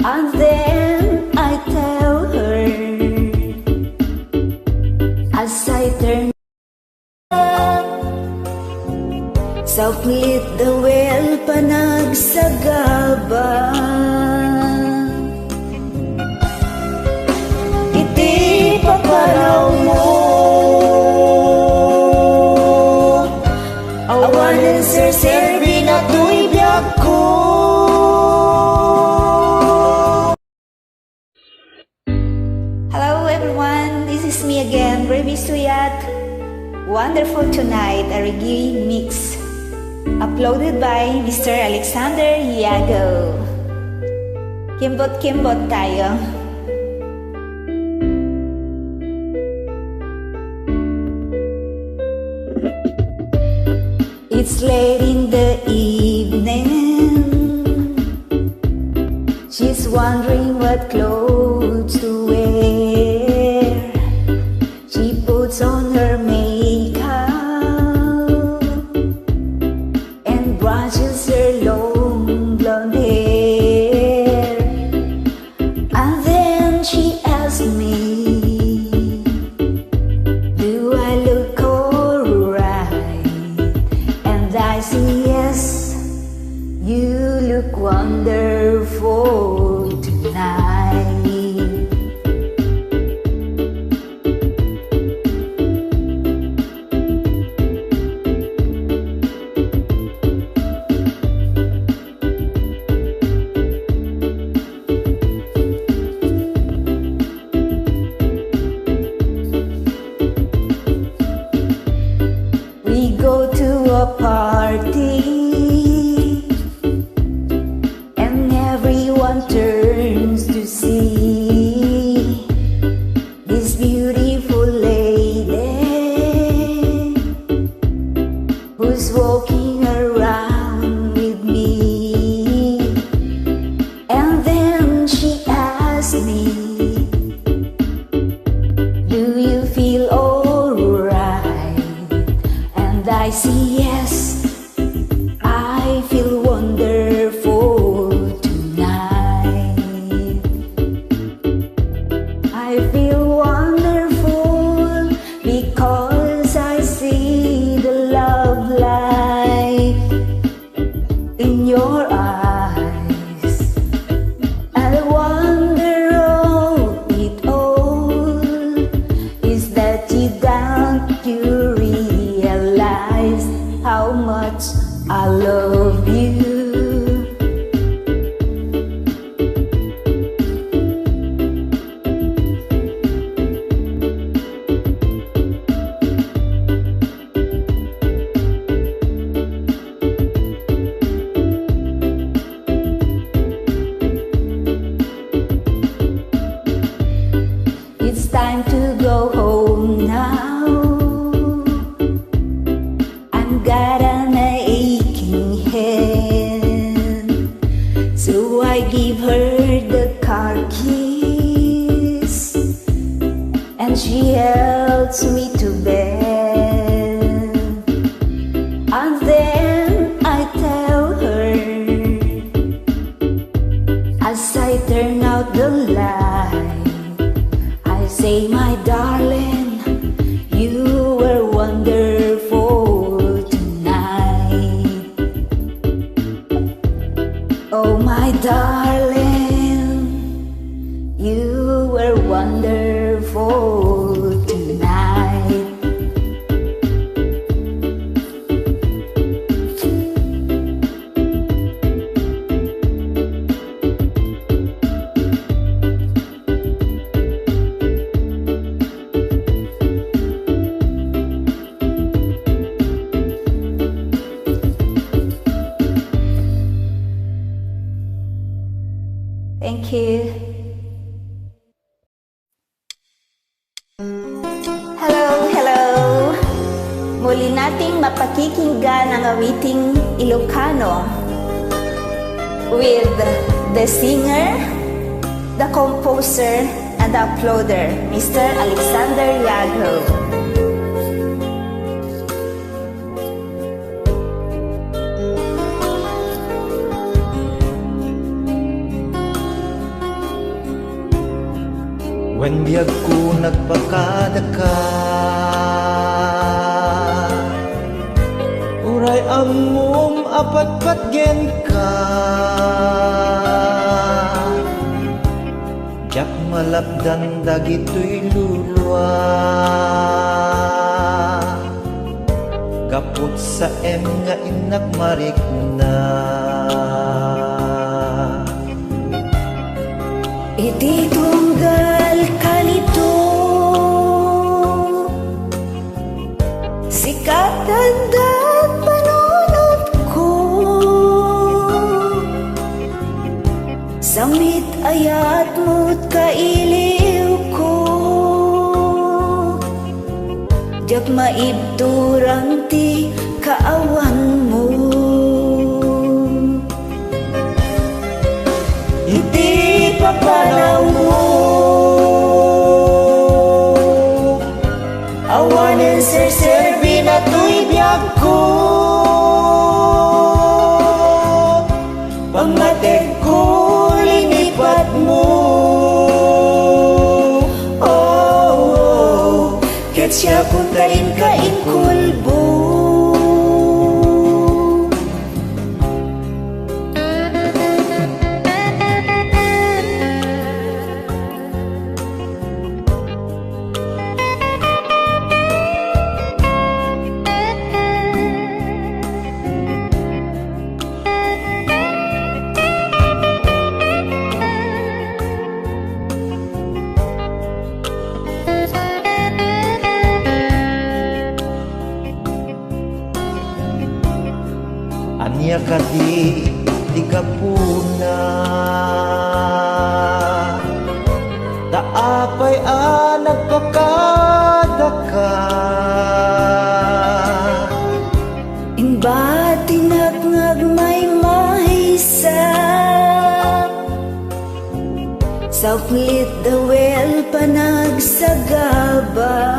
And then I tell her, as I turn sa pilit the well panagsagaba, iti papanaw mo awanan sir-serbi na tuy biyak ko. Hello everyone, this is me again, Revie Suyat. Wonderful Tonight, a reggae mix uploaded by Mr.Alexander Yago. Kimbot-kimbot tayo. It's late in the evening. She's wondering what clothes to wear. She puts on her makeup and brushes her long blonde hair. And then she asks me, do I look alright? And I say yes, you look wonderful tonight. We go to a party and everyone turns to see this beautiful lady who's walking around with me. And then she asks me, do you feel alright? And I say yes, I feel wonderful tonight. I feel wonderful because I see the love light in your eyes. I wonder all it all is that you realize how much I love you. It's time to go home now. I'm got an aching head, so I give her the car keys and she helps me to bed. And then I tell her, as I turn out the light, I say, my darling, you were wonderful tonight. Oh my darling, you were wonderful tonight. Thank you. Hello, hello! Muli nating mapakikinggan ang awiting Ilocano with the singer, the composer, and the uploader, Mr. Alexander Yago. When biyag ko nagpakadaka, uray amom apat-patgen ka. Jak malapdan dagito'y lulwa, kaput sa nga inagmarik na. Iti tunggal kalito, sikat tandaan panunod ko, samit ayat mo't kailiw ko, jak maibturang ti kaawan mo. Iti ipapanaw mo, awanen serserbi na to'y biyag ko, pamatek ko linipat mo. Oh, ket siya puntain kain kulbo. Anya kadi di kapuna, taapay nagpakadaka. Inba tinagngag may mahisa, sa flit the well panagsagaba.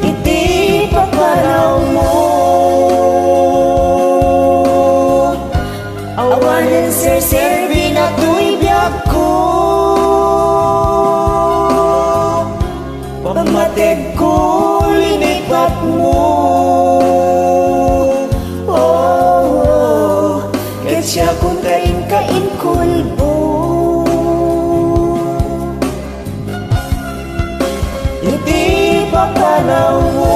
Iti papanaw mo, awanen serserbi na to'y biyag ko, pamatek ko linipat mo. Oh, ket siya kung kain kulbo. Iti papanaw mo,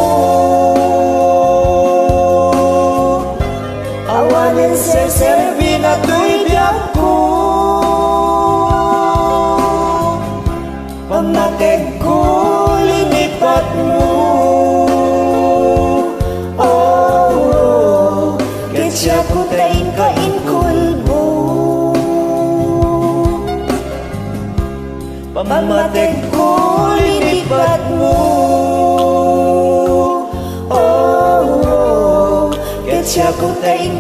awanen serserbi na to'y biyag ko, pamatek ko linipat mo. Oh, ket siya kung kain kulbo, pamatek ko linipat mo. Oh, ket siya kung kain